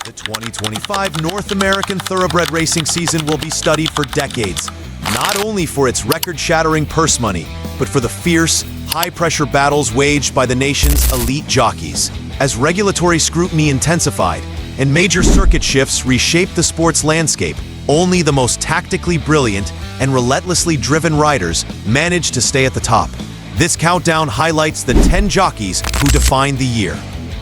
The 2025 North American Thoroughbred racing season will be studied for decades, not only for its record-shattering purse money, but for the fierce, high-pressure battles waged by the nation's elite jockeys. As regulatory scrutiny intensified and major circuit shifts reshaped the sport's landscape, only the most tactically brilliant and relentlessly driven riders managed to stay at the top. This countdown highlights the 10 jockeys who defined the year,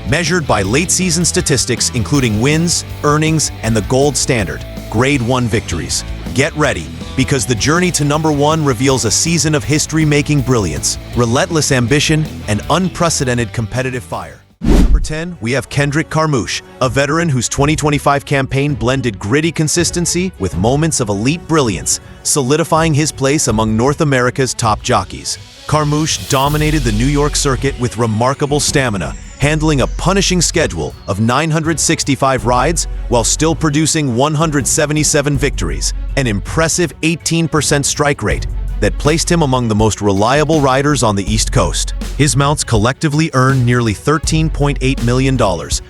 measured by late-season statistics including wins, earnings, and the gold standard, Grade 1 victories. Get ready, because the journey to number 1 reveals a season of history-making brilliance, relentless ambition, and unprecedented competitive fire. Number 10, we have Kendrick Carmouche, a veteran whose 2025 campaign blended gritty consistency with moments of elite brilliance, solidifying his place among North America's top jockeys. Carmouche dominated the New York circuit with remarkable stamina, handling a punishing schedule of 965 rides while still producing 177 victories, an impressive 18% strike rate that placed him among the most reliable riders on the East Coast. His mounts collectively earned nearly $13.8 million,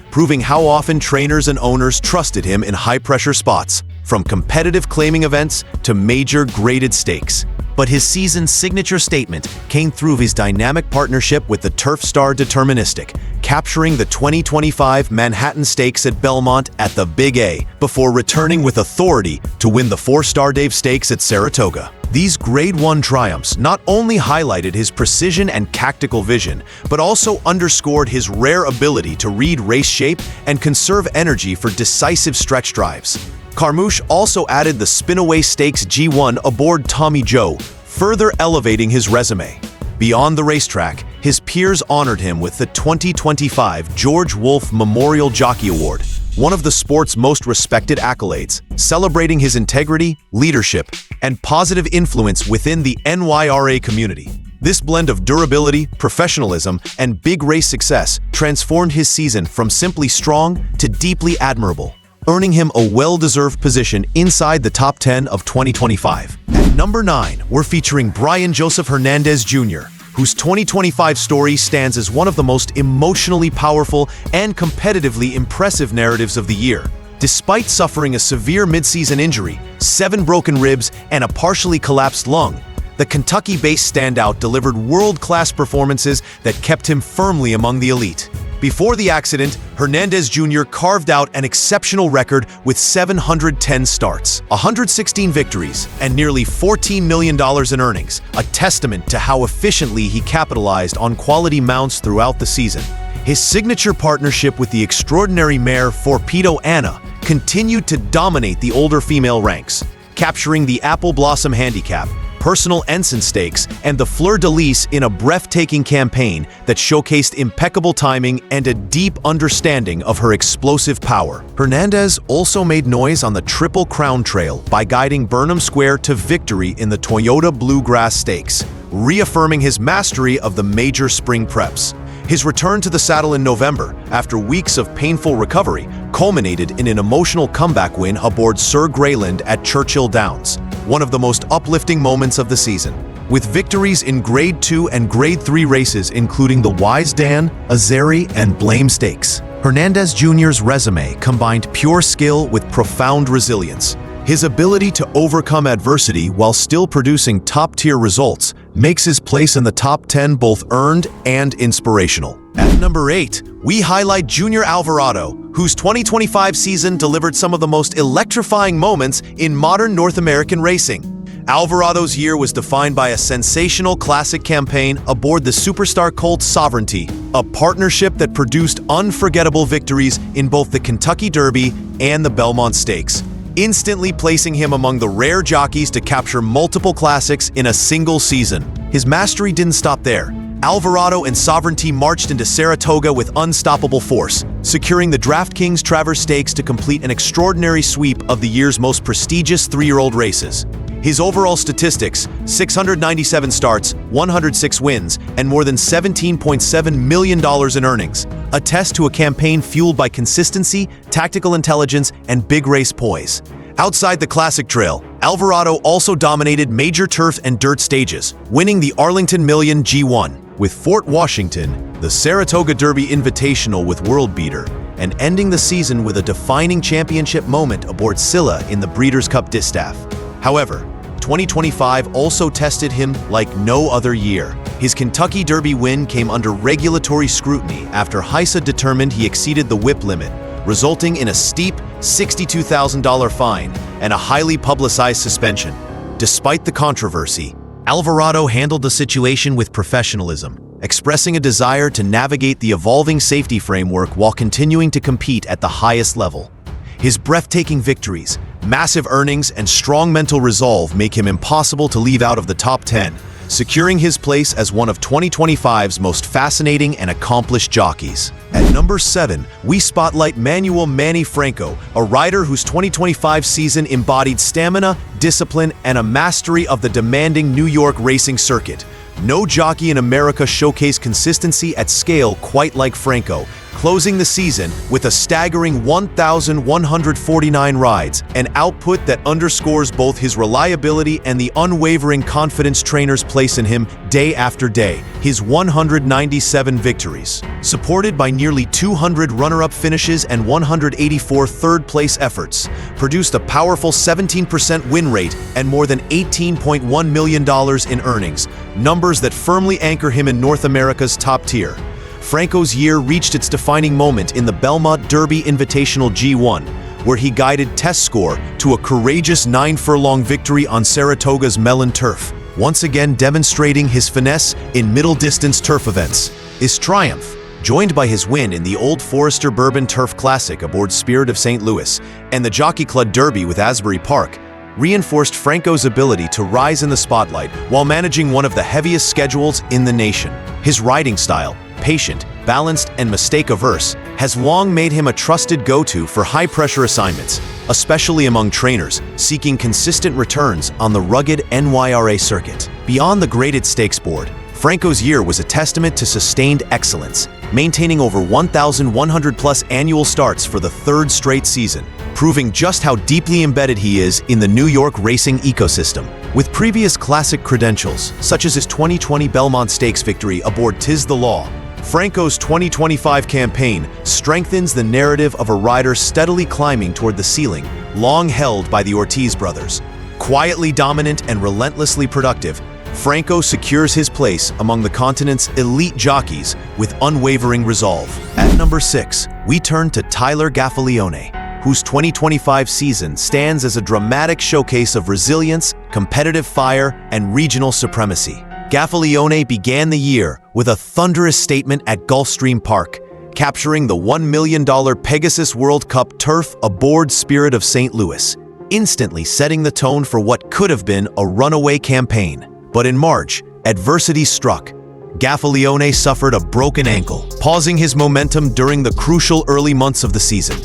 proving how often trainers and owners trusted him in high-pressure spots, from competitive claiming events to major graded stakes. But his season's signature statement came through his dynamic partnership with the turf star Deterministic, capturing the 2025 Manhattan Stakes at Belmont at the Big A, before returning with authority to win the 4-Star Dave Stakes at Saratoga. These Grade 1 triumphs not only highlighted his precision and tactical vision, but also underscored his rare ability to read race shape and conserve energy for decisive stretch drives. Carmouche also added the Spinaway Stakes G1 aboard Tommy Joe, further elevating his resume. Beyond the racetrack, his peers honored him with the 2025 George Wolfe Memorial Jockey Award, one of the sport's most respected accolades, celebrating his integrity, leadership, and positive influence within the NYRA community. This blend of durability, professionalism, and big race success transformed his season from simply strong to deeply admirable, earning him a well-deserved position inside the top 10 of 2025. At number 9, we're featuring Brian Joseph Hernandez Jr., whose 2025 story stands as one of the most emotionally powerful and competitively impressive narratives of the year. Despite suffering a severe midseason injury, 7 broken ribs, and a partially collapsed lung, the Kentucky-based standout delivered world-class performances that kept him firmly among the elite. Before the accident, Hernandez Jr. carved out an exceptional record with 710 starts, 116 victories, and nearly $14 million in earnings, a testament to how efficiently he capitalized on quality mounts throughout the season. His signature partnership with the extraordinary mare Forpedo Anna continued to dominate the older female ranks, capturing the Apple Blossom Handicap, personal ensign stakes, and the fleur-de-lis in a breathtaking campaign that showcased impeccable timing and a deep understanding of her explosive power. Hernandez also made noise on the Triple Crown Trail by guiding Burnham Square to victory in the Toyota Bluegrass Stakes, reaffirming his mastery of the major spring preps. His return to the saddle in November, after weeks of painful recovery, culminated in an emotional comeback win aboard Sir Greyland at Churchill Downs, one of the most uplifting moments of the season. With victories in Grade 2 and Grade 3 races including the Wise Dan, Azeri, and Blame Stakes, Hernandez Jr.'s resume combined pure skill with profound resilience. His ability to overcome adversity while still producing top-tier results makes his place in the top 10 both earned and inspirational. At number 8, we highlight Junior Alvarado, whose 2025 season delivered some of the most electrifying moments in modern North American racing. Alvarado's year was defined by a sensational classic campaign aboard the superstar colt Sovereignty, a partnership that produced unforgettable victories in both the Kentucky Derby and the Belmont Stakes, instantly placing him among the rare jockeys to capture multiple classics in a single season. His mastery didn't stop there. Alvarado and Sovereignty marched into Saratoga with unstoppable force, securing the DraftKings Travers Stakes to complete an extraordinary sweep of the year's most prestigious 3-year-old races. His overall statistics, 697 starts, 106 wins, and more than $17.7 million in earnings, attest to a campaign fueled by consistency, tactical intelligence, and big race poise. Outside the classic trail, Alvarado also dominated major turf and dirt stages, winning the Arlington Million G1, with Fort Washington, the Saratoga Derby Invitational with World Beater, and ending the season with a defining championship moment aboard Scylla in the Breeders' Cup Distaff. However, 2025 also tested him like no other year. His Kentucky Derby win came under regulatory scrutiny after HISA determined he exceeded the whip limit, resulting in a steep $62,000 fine and a highly publicized suspension. Despite the controversy, Alvarado handled the situation with professionalism, expressing a desire to navigate the evolving safety framework while continuing to compete at the highest level. His breathtaking victories, massive earnings, and strong mental resolve make him impossible to leave out of the top 10, securing his place as one of 2025's most fascinating and accomplished jockeys. At number 7, we spotlight Manuel "Manny" Franco, a rider whose 2025 season embodied stamina, discipline, and a mastery of the demanding New York racing circuit. No jockey in America showcased consistency at scale quite like Franco, closing the season with a staggering 1,149 rides, an output that underscores both his reliability and the unwavering confidence trainers place in him day after day. His 197 victories, supported by nearly 200 runner-up finishes and 184 third-place efforts, produced a powerful 17% win rate and more than $18.1 million in earnings, numbers that firmly anchor him in North America's top tier. Franco's year reached its defining moment in the Belmont Derby Invitational G1, where he guided Test Score to a courageous 9-furlong victory on Saratoga's Mellon turf, once again demonstrating his finesse in middle-distance turf events. His triumph, joined by his win in the Old Forester Bourbon Turf Classic aboard Spirit of St. Louis and the Jockey Club Derby with Asbury Park, reinforced Franco's ability to rise in the spotlight while managing one of the heaviest schedules in the nation. His riding style, patient, balanced, and mistake-averse, has long made him a trusted go-to for high-pressure assignments, especially among trainers seeking consistent returns on the rugged NYRA circuit. Beyond the graded stakes board, Franco's year was a testament to sustained excellence, maintaining over 1,100-plus annual starts for the third straight season, proving just how deeply embedded he is in the New York racing ecosystem. With previous classic credentials, such as his 2020 Belmont Stakes victory aboard Tiz the Law, Franco's 2025 campaign strengthens the narrative of a rider steadily climbing toward the ceiling long held by the Ortiz brothers. Quietly dominant and relentlessly productive, Franco secures his place among the continent's elite jockeys with unwavering resolve. At number 6, we turn to Tyler Gaffalione, whose 2025 season stands as a dramatic showcase of resilience, competitive fire, and regional supremacy. Gaffalione began the year with a thunderous statement at Gulfstream Park, capturing the $1 million Pegasus World Cup turf aboard Spirit of St. Louis, instantly setting the tone for what could have been a runaway campaign. But in March, adversity struck. Gaffalione suffered a broken ankle, pausing his momentum during the crucial early months of the season.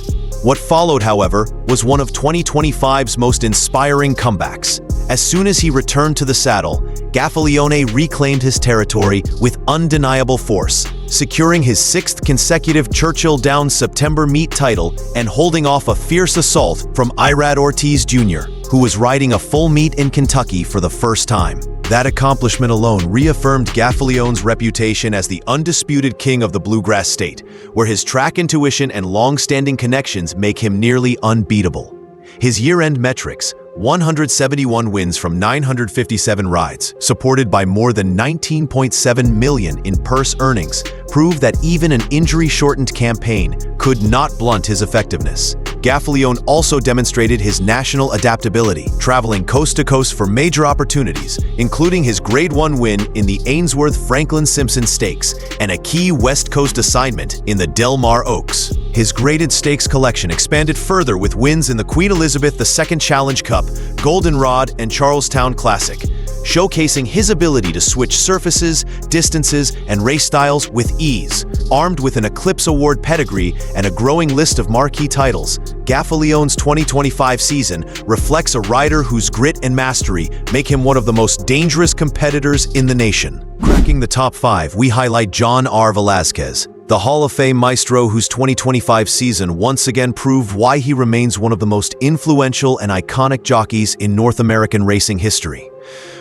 What followed, however, was one of 2025's most inspiring comebacks. As soon as he returned to the saddle, Gaffalione reclaimed his territory with undeniable force, securing his 6th consecutive Churchill Downs September meet title and holding off a fierce assault from Irad Ortiz Jr., who was riding a full meet in Kentucky for the first time. That accomplishment alone reaffirmed Gaffalione's reputation as the undisputed king of the Bluegrass State, where his track intuition and long-standing connections make him nearly unbeatable. His year-end metrics, 171 wins from 957 rides, supported by more than $19.7 million in purse earnings, prove that even an injury-shortened campaign could not blunt his effectiveness. Gaffalione also demonstrated his national adaptability, traveling coast to coast for major opportunities, including his Grade 1 win in the Ainsworth Franklin Simpson Stakes and a key West Coast assignment in the Del Mar Oaks. His graded stakes collection expanded further with wins in the Queen Elizabeth II Challenge Cup, Goldenrod, and Charlestown Classic, showcasing his ability to switch surfaces, distances, and race styles with ease. Armed with an Eclipse Award pedigree and a growing list of marquee titles, Gaffalione's 2025 season reflects a rider whose grit and mastery make him one of the most dangerous competitors in the nation. Cracking the top 5, we highlight John R. Velazquez, the Hall of Fame maestro whose 2025 season once again proved why he remains one of the most influential and iconic jockeys in North American racing history.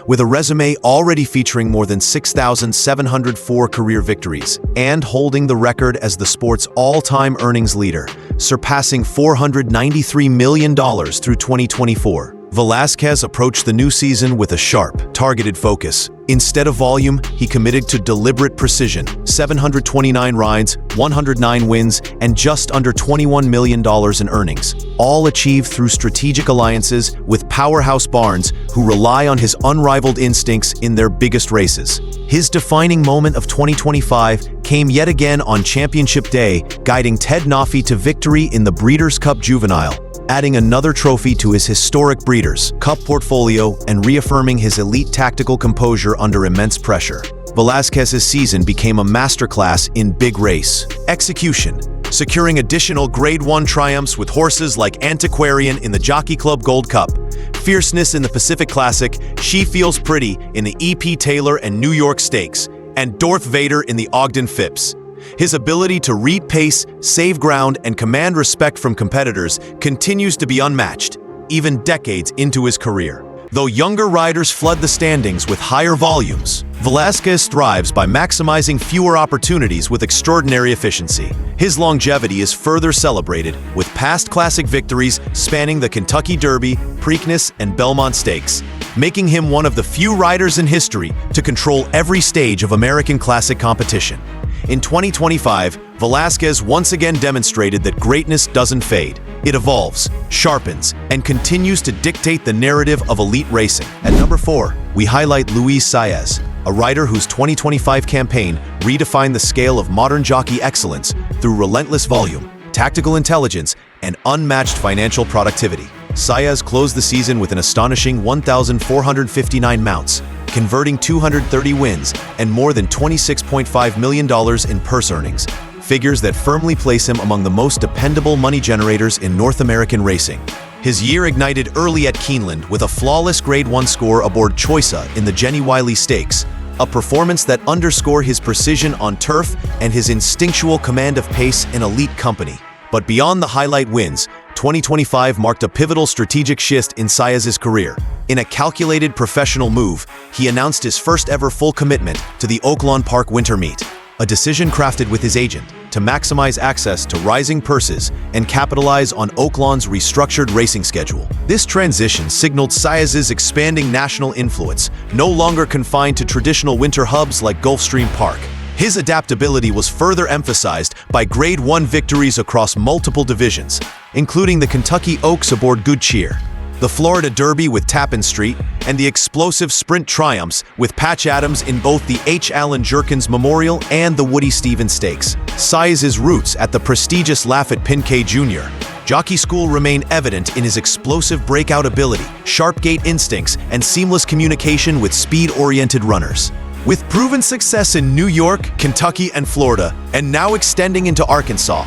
with a resume already featuring more than 6,704 career victories and holding the record as the sport's all-time earnings leader, surpassing $493 million through 2024. Velasquez approached the new season with a sharp, targeted focus. Instead of volume, he committed to deliberate precision: 729 rides, 109 wins, and just under $21 million in earnings, all achieved through strategic alliances with powerhouse barns who rely on his unrivaled instincts in their biggest races. His defining moment of 2025 came yet again on Championship Day, guiding Ted Nafi to victory in the Breeders' Cup Juvenile, adding another trophy to his historic Breeders' Cup portfolio and reaffirming his elite tactical composure under immense pressure. Velasquez's season became a masterclass in big race execution, securing additional Grade 1 triumphs with horses like Antiquarian in the Jockey Club Gold Cup, Fierceness in the Pacific Classic, She Feels Pretty in the E.P. Taylor and New York Stakes, and Darth Vader in the Ogden Phipps. His ability to read pace, save ground, and command respect from competitors continues to be unmatched, even decades into his career. Though younger riders flood the standings with higher volumes, Velasquez thrives by maximizing fewer opportunities with extraordinary efficiency. His longevity is further celebrated with past classic victories spanning the Kentucky Derby, Preakness, and Belmont Stakes, making him one of the few riders in history to control every stage of American classic competition. In 2025, Velasquez once again demonstrated that greatness doesn't fade. It evolves, sharpens, and continues to dictate the narrative of elite racing. At number 4, we highlight Luis Saez, a rider whose 2025 campaign redefined the scale of modern jockey excellence through relentless volume, tactical intelligence, and unmatched financial productivity. Saez closed the season with an astonishing 1,459 mounts, converting 230 wins and more than $26.5 million in purse earnings, figures that firmly place him among the most dependable money generators in North American racing. His year ignited early at Keeneland with a flawless Grade 1 score aboard Choica in the Jenny Wiley Stakes, a performance that underscored his precision on turf and his instinctual command of pace in elite company. But beyond the highlight wins, 2025 marked a pivotal strategic shift in Saez's career. In a calculated professional move, he announced his first-ever full commitment to the Oaklawn Park Winter Meet, a decision crafted with his agent to maximize access to rising purses and capitalize on Oaklawn's restructured racing schedule. This transition signaled Saez's expanding national influence, no longer confined to traditional winter hubs like Gulfstream Park. His adaptability was further emphasized by Grade 1 victories across multiple divisions, including the Kentucky Oaks aboard Good Cheer, the Florida Derby with Tappan Street, and the explosive sprint triumphs with Patch Adams in both the H. Allen Jerkins Memorial and the Woody Stevens Stakes. Saez's roots at the prestigious Lafayette Pincay Jr. Jockey School remain evident in his explosive breakout ability, sharp gait instincts, and seamless communication with speed-oriented runners. With proven success in New York, Kentucky, and Florida, and now extending into Arkansas,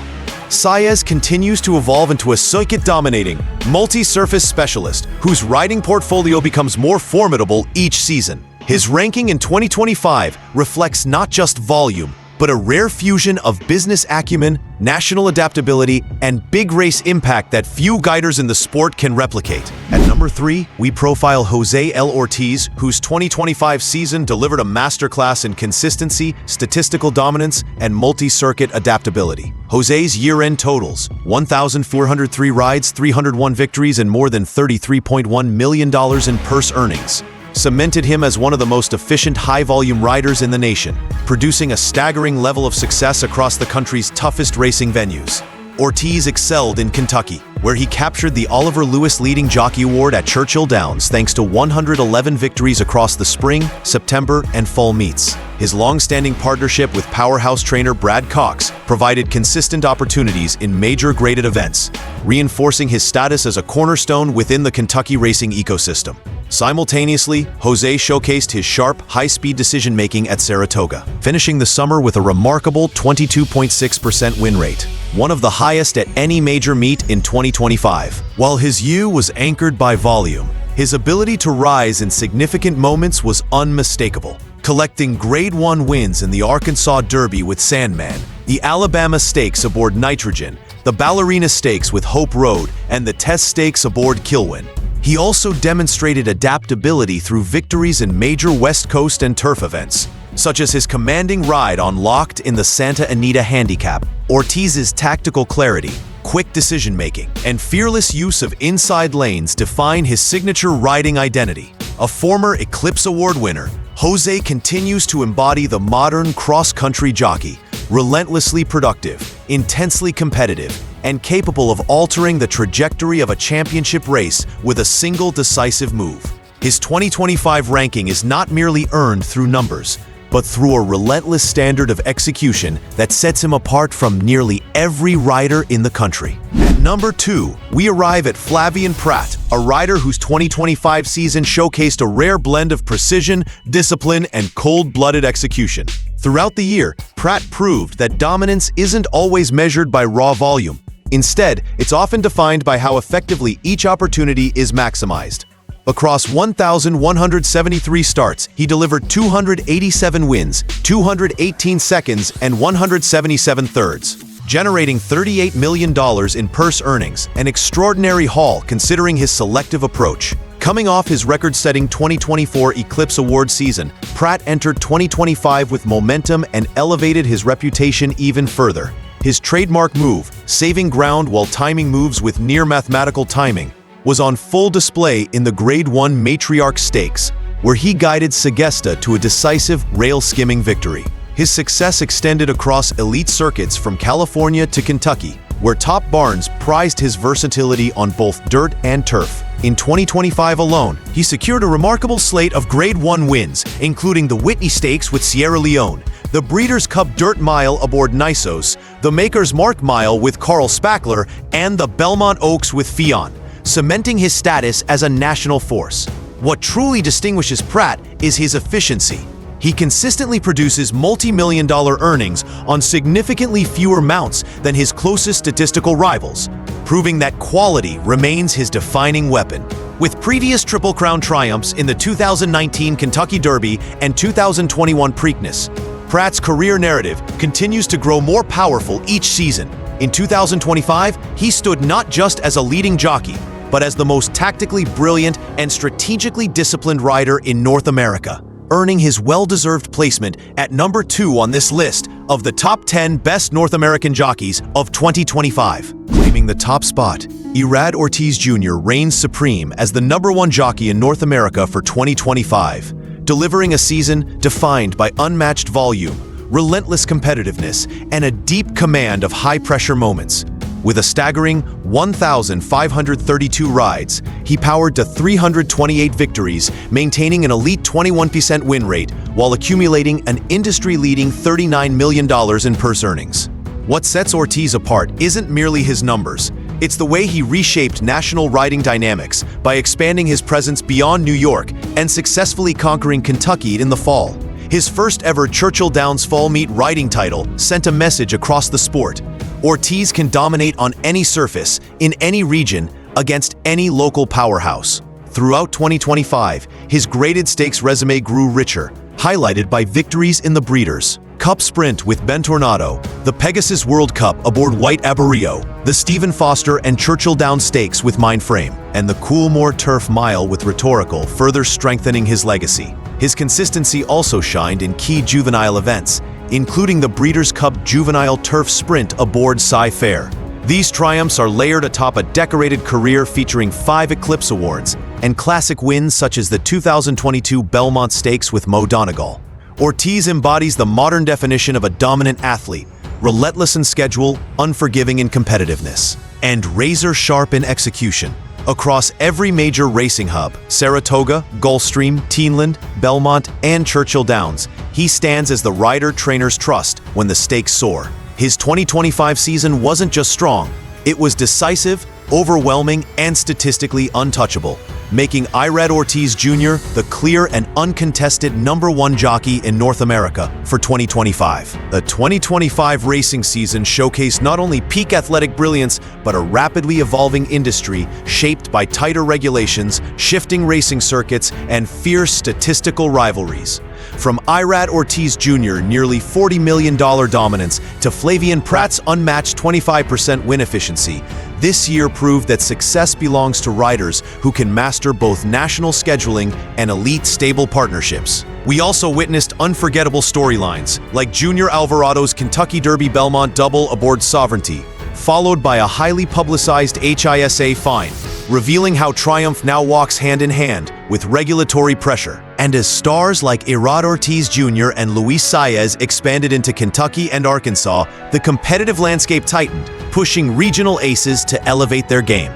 Saez continues to evolve into a circuit-dominating, multi-surface specialist whose riding portfolio becomes more formidable each season. His ranking in 2025 reflects not just volume, but a rare fusion of business acumen, national adaptability, and big race impact that few guiders in the sport can replicate. At number 3, we profile Jose L. Ortiz, whose 2025 season delivered a masterclass in consistency, statistical dominance, and multi-circuit adaptability. Jose's year-end totals: 1,403 rides, 301 victories, and more than $33.1 million in purse earnings cemented him as one of the most efficient high-volume riders in the nation, producing a staggering level of success across the country's toughest racing venues. Ortiz excelled in Kentucky, where he captured the Oliver Lewis Leading Jockey Award at Churchill Downs thanks to 111 victories across the spring, September, and fall meets. His long-standing partnership with powerhouse trainer Brad Cox provided consistent opportunities in major graded events, reinforcing his status as a cornerstone within the Kentucky racing ecosystem. Simultaneously, Jose showcased his sharp, high-speed decision-making at Saratoga, finishing the summer with a remarkable 22.6% win rate, one of the highest at any major meet in 2025. While his U was anchored by volume, his ability to rise in significant moments was unmistakable, collecting Grade 1 wins in the Arkansas Derby with Sandman, the Alabama Stakes aboard Nitrogen, the Ballerina Stakes with Hope Road, and the Test Stakes aboard Kilwin. He also demonstrated adaptability through victories in major West Coast and turf events, such as his commanding ride on Locked in the Santa Anita Handicap. Ortiz's tactical clarity, quick decision-making, and fearless use of inside lanes define his signature riding identity. A former Eclipse Award winner, Jose continues to embody the modern cross-country jockey, relentlessly productive, intensely competitive, and capable of altering the trajectory of a championship race with a single decisive move. His 2025 ranking is not merely earned through numbers, but through a relentless standard of execution that sets him apart from nearly every rider in the country. At number 2, we arrive at Flavien Prat, a rider whose 2025 season showcased a rare blend of precision, discipline, and cold-blooded execution. Throughout the year, Prat proved that dominance isn't always measured by raw volume. Instead, it's often defined by how effectively each opportunity is maximized. Across 1,173 starts, he delivered 287 wins, 218 seconds, and 177 thirds, generating $38 million in purse earnings, an extraordinary haul considering his selective approach. Coming off his record-setting 2024 Eclipse Award season, Prat entered 2025 with momentum and elevated his reputation even further. His trademark move, saving ground while timing moves with near-mathematical timing, was on full display in the Grade 1 Matriarch Stakes, where he guided Segesta to a decisive rail-skimming victory. His success extended across elite circuits from California to Kentucky, where top barns prized his versatility on both dirt and turf. In 2025 alone, he secured a remarkable slate of Grade 1 wins, including the Whitney Stakes with Sierra Leone, the Breeders' Cup Dirt Mile aboard Nisos, the Maker's Mark Mile with Carl Spackler, and the Belmont Oaks with Fionn, cementing his status as a national force. What truly distinguishes Prat is his efficiency. He consistently produces multi-million-dollar earnings on significantly fewer mounts than his closest statistical rivals, proving that quality remains his defining weapon. With previous Triple Crown triumphs in the 2019 Kentucky Derby and 2021 Preakness, Prat's career narrative continues to grow more powerful each season. In 2025, he stood not just as a leading jockey, but as the most tactically brilliant and strategically disciplined rider in North America, earning his well-deserved placement at number 2 on this list of the top 10 best North American jockeys of 2025. Claiming the top spot, Irad Ortiz Jr. reigns supreme as the number 1 jockey in North America for 2025, delivering a season defined by unmatched volume, relentless competitiveness, and a deep command of high-pressure moments. With a staggering 1,532 rides, he powered to 328 victories, maintaining an elite 21% win rate while accumulating an industry-leading $39 million in purse earnings. What sets Ortiz apart isn't merely his numbers. It's the way he reshaped national riding dynamics by expanding his presence beyond New York and successfully conquering Kentucky in the fall. His first ever Churchill Downs Fall Meet riding title sent a message across the sport. Ortiz can dominate on any surface, in any region, against any local powerhouse. Throughout 2025, his graded stakes resume grew richer, highlighted by victories in the Breeders' Cup Sprint with Ben Tornado, the Pegasus World Cup aboard White Abureo, the Stephen Foster and Churchill Downs Stakes with Mindframe, and the Coolmore Turf Mile with Rhetorical, further strengthening his legacy. His consistency also shined in key juvenile events, including the Breeders' Cup Juvenile Turf Sprint aboard Cy-Fair. These triumphs are layered atop a decorated career featuring 5 Eclipse Awards and classic wins such as the 2022 Belmont Stakes with Mo Donegal. Ortiz embodies the modern definition of a dominant athlete, relentless in schedule, unforgiving in competitiveness, and razor-sharp in execution. Across every major racing hub, Saratoga, Gulfstream, Teeneland, Belmont, and Churchill Downs, he stands as the rider-trainer's trust when the stakes soar. His 2025 season wasn't just strong, it was decisive, overwhelming, and statistically untouchable, making Irad Ortiz Jr. the clear and uncontested number 1 jockey in North America for 2025. The 2025 racing season showcased not only peak athletic brilliance, but a rapidly evolving industry shaped by tighter regulations, shifting racing circuits, and fierce statistical rivalries. From Irad Ortiz Jr.'s nearly $40 million dominance to Flavien Prat's unmatched 25% win efficiency, This year proved that success belongs to riders who can master both national scheduling and elite stable partnerships. We also witnessed unforgettable storylines, like Junior Alvarado's Kentucky Derby Belmont double aboard Sovereignty, followed by a highly publicized HISA fine, revealing how triumph now walks hand in hand with regulatory pressure. And as stars like Irad Ortiz Jr. and Luis Saez expanded into Kentucky and Arkansas, the competitive landscape tightened, pushing regional aces to elevate their game.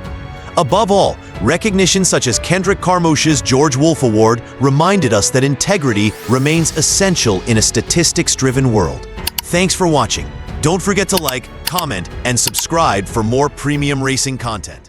Above all, recognition such as Kendrick Carmouche's George Wolfe Award reminded us that integrity remains essential in a statistics-driven world. Thanks for watching. Don't forget to like, comment, and subscribe for more premium racing content.